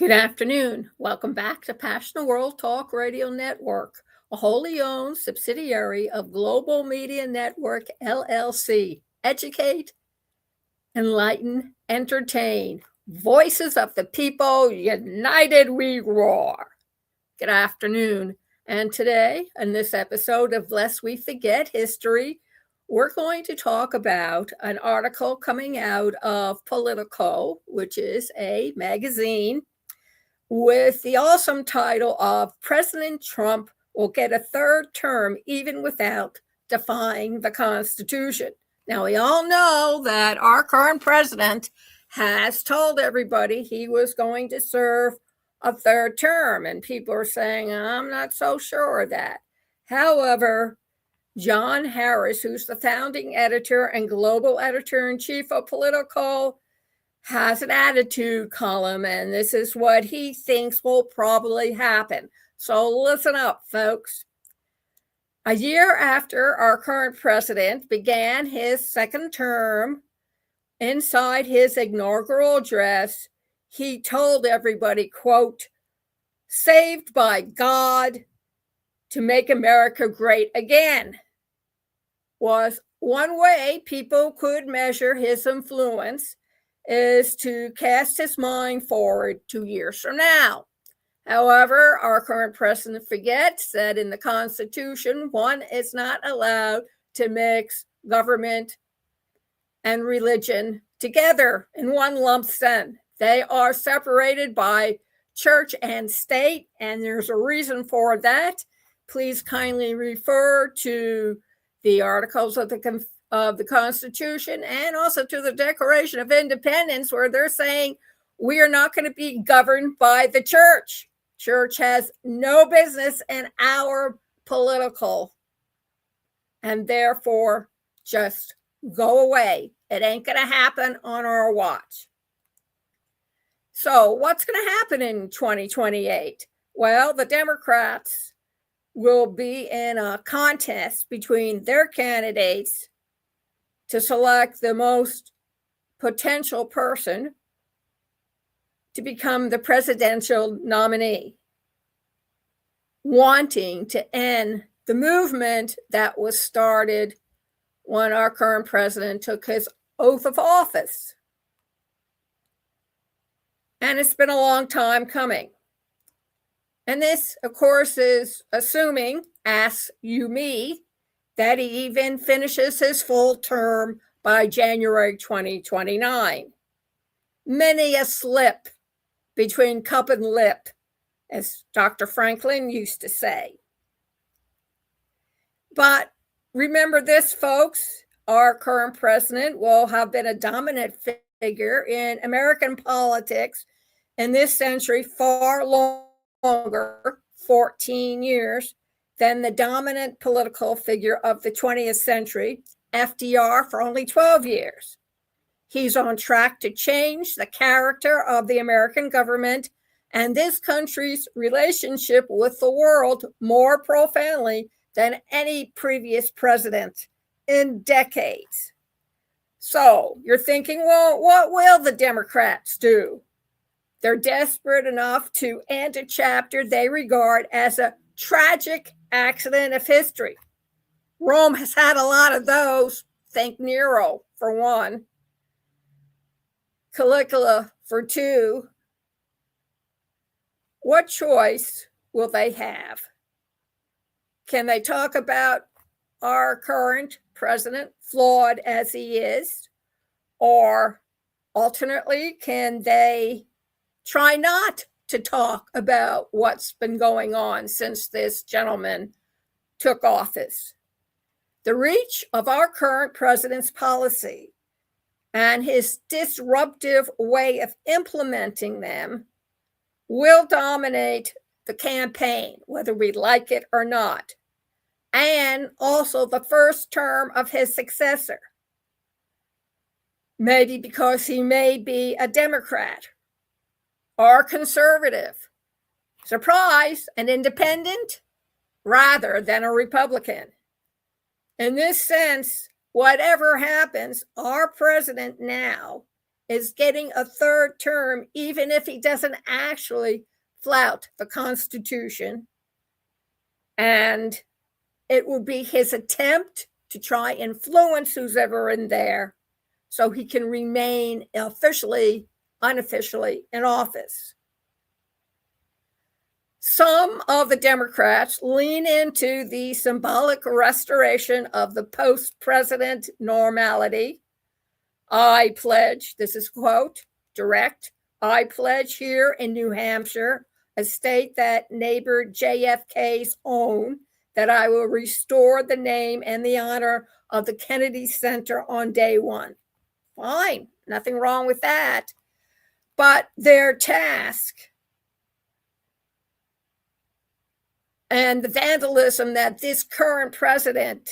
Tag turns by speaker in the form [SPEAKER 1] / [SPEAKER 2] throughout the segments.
[SPEAKER 1] Good afternoon. Welcome back to Passionate World Talk Radio Network, a wholly owned subsidiary of Global Media Network LLC. Educate, enlighten, entertain. Voices of the people, united we roar. Good afternoon. And today, in this episode of Lest We Forget History, we're going to talk about an article coming out of Politico, which is a magazine, with the awesome title of President Trump Will Get a Third Term Even Without Defying the Constitution. Now, we all know that our current president has told everybody he was going to serve a third term, and people are saying, I'm not so sure of that. However, John Harris, who's the founding editor and global editor-in-chief of Politico, has an attitude column, and this is what he thinks will probably happen. So listen up, folks. A year after our current president began his second term, inside his inaugural address, he told everybody, quote, "Saved by God to make America great again," was one way people could measure his influence, is to cast his mind forward 2 years from now. However, our current president forgets that in the Constitution, one is not allowed to mix government and religion together in one lump sum. They are separated by church and state, and there's a reason for that. Please kindly refer to the articles of the Constitution and also to the Declaration of Independence, where they're saying we are not going to be governed by the church. Church has no business in our political, and therefore just go away. It ain't going to happen on our watch. So what's going to happen in 2028? Well, the Democrats will be in a contest between their candidates to select the most potential person to become the presidential nominee, wanting to end the movement that was started when our current president took his oath of office. And it's been a long time coming. And this, of course, is assuming, ask you me, that he even finishes his full term by January 2029. Many a slip between cup and lip, as Dr. Franklin used to say. But remember this, folks, our current president will have been a dominant figure in American politics in this century far longer, 14 years, than the dominant political figure of the 20th century, FDR, for only 12 years. He's on track to change the character of the American government and this country's relationship with the world more profoundly than any previous president in decades. So you're thinking, well, what will the Democrats do? They're desperate enough to end a chapter they regard as a tragic accident of history. Rome has had a lot of those. Think Nero, for one. Caligula, for two. What choice will they have? Can they talk about our current president, flawed as he is? Or alternately, can they try not to talk about what's been going on since this gentleman took office? The reach of our current president's policy and his disruptive way of implementing them will dominate the campaign, whether we like it or not, and also the first term of his successor. Maybe because he may be a Democrat or conservative. Surprise, an independent rather than a Republican. In this sense, whatever happens, our president now is getting a third term, even if he doesn't actually flout the Constitution. And it will be his attempt to try influence who's ever in there so he can remain unofficially in office. Some of the Democrats lean into the symbolic restoration of the post-president normality. I pledge, this is quote, direct, I pledge here in New Hampshire, a state that neighbored JFK's own, that I will restore the name and the honor of the Kennedy Center on day one. Fine, nothing wrong with that. But their task and the vandalism that this current president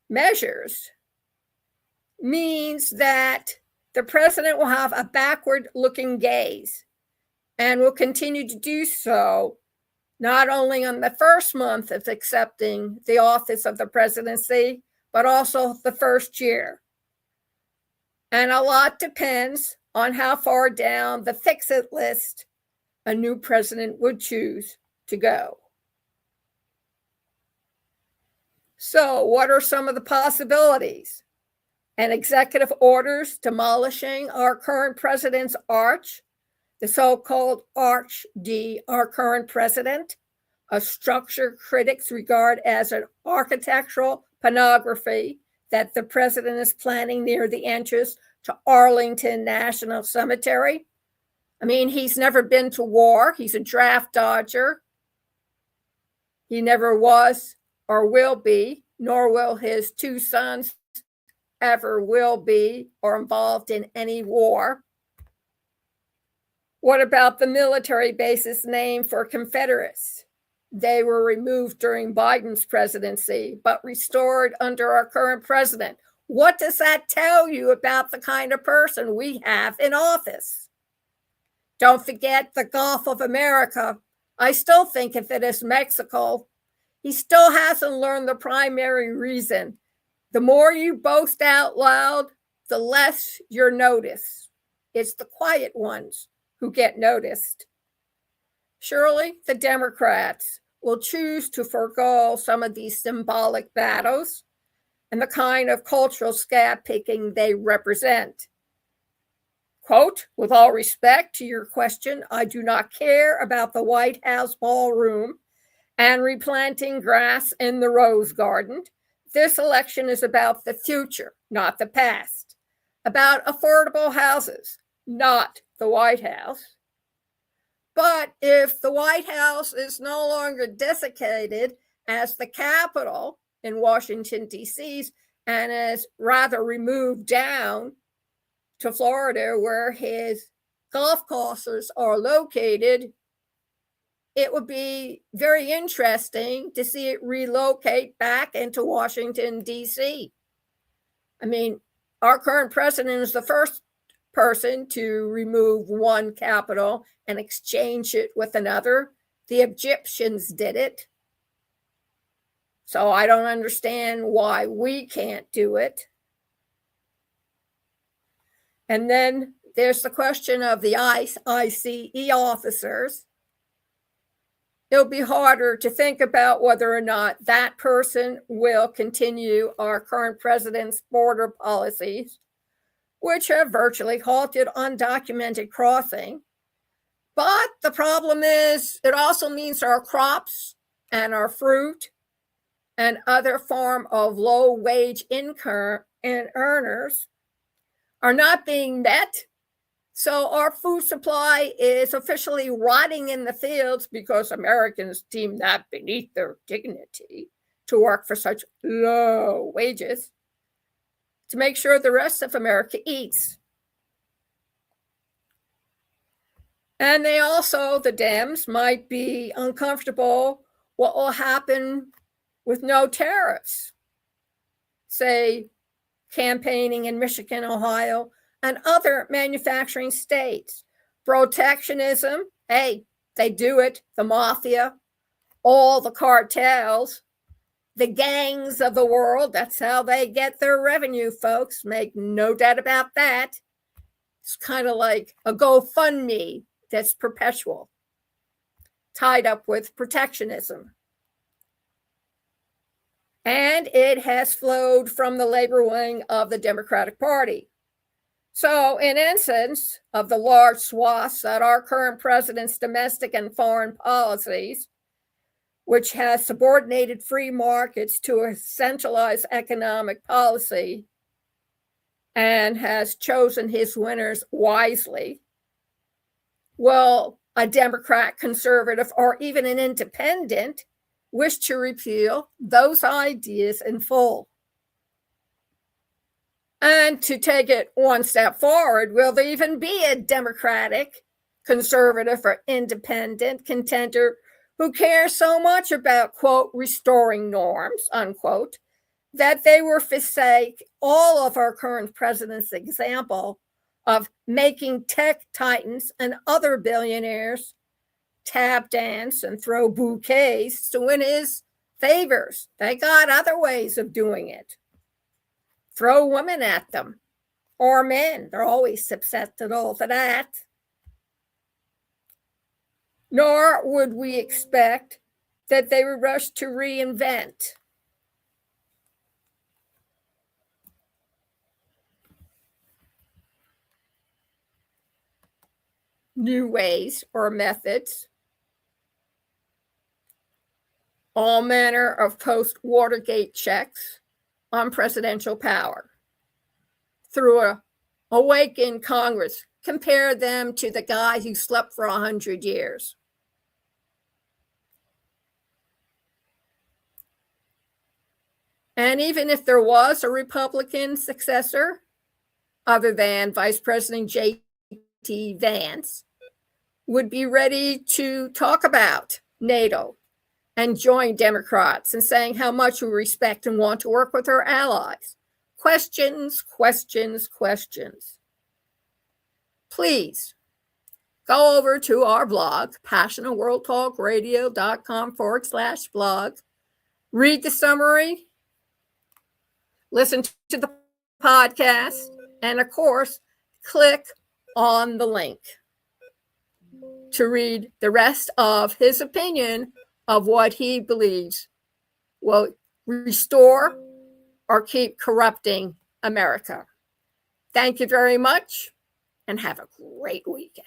[SPEAKER 1] measures means that the president will have a backward-looking gaze and will continue to do so not only on the first month of accepting the office of the presidency, but also the first year. And a lot depends on how far down the fix-it list a new president would choose to go. So, what are some of the possibilities? An executive orders demolishing our current president's arch, the so-called Arch D, our current president, a structure critics regard as an architectural pornography that the president is planning near the entrance to Arlington National Cemetery. I mean, he's never been to war. He's a draft dodger. He never was or will be, nor will his two sons ever will be or involved in any war. What about the military bases named for Confederates? They were removed during Biden's presidency, but restored under our current president. What does that tell you about the kind of person we have in office? Don't forget the Gulf of America. I still think of it as Mexico. He still hasn't learned the primary reason. The more you boast out loud, the less you're noticed. It's the quiet ones who get noticed. Surely the Democrats will choose to forego some of these symbolic battles and the kind of cultural scab picking they represent. Quote, with all respect to your question, I do not care about the White House ballroom and replanting grass in the Rose Garden. This election is about the future, not the past. About affordable houses, not the White House. But if the White House is no longer designated as the Capitol in Washington, D.C., and is rather removed down to Florida, where his golf courses are located, it would be very interesting to see it relocate back into Washington, D.C. I mean, our current president is the first person to remove one capital and exchange it with another. The Egyptians did it. So I don't understand why we can't do it. And then there's the question of the ICE officers. It'll be harder to think about whether or not that person will continue our current president's border policies, which have virtually halted undocumented crossing. But the problem is, it also means our crops and our fruit and other form of low-wage income and earners are not being met. So our food supply is officially rotting in the fields because Americans deem that beneath their dignity to work for such low wages to make sure the rest of America eats. And they also, the Dems, might be uncomfortable what will happen with no tariffs. Say, campaigning in Michigan, Ohio, and other manufacturing states. Protectionism, hey, they do it. The mafia, all the cartels, the gangs of the world, that's how they get their revenue, folks. Make no doubt about that. It's kind of like a GoFundMe that's perpetual, tied up with protectionism. And it has flowed from the labor wing of the Democratic Party. So, in essence, of the large swaths that our current president's domestic and foreign policies, which has subordinated free markets to a centralized economic policy and has chosen his winners wisely, will a Democrat, conservative, or even an independent wish to repeal those ideas in full? And to take it one step forward, will there even be a Democratic, conservative, or independent contender who cares so much about, quote, restoring norms, unquote, that they will forsake all of our current president's example of making tech titans and other billionaires tap dance and throw bouquets to win his favors? They got other ways of doing it. Throw women at them, or men. They're always susceptible to that. Nor would we expect that they would rush to reinvent new ways or methods, all manner of post-Watergate checks on presidential power through a awakened Congress. Compare them to the guy who slept for 100 years. And even if there was a Republican successor, other than Vice President J.D. Vance, would be ready to talk about NATO and join Democrats in saying how much we respect and want to work with our allies. Questions, questions, questions. Please go over to our blog, passionateworldtalkradio.com/blog. Read the summary, listen to the podcast, and of course, click on the link to read the rest of his opinion of what he believes will restore or keep corrupting America. Thank you very much, and have a great weekend.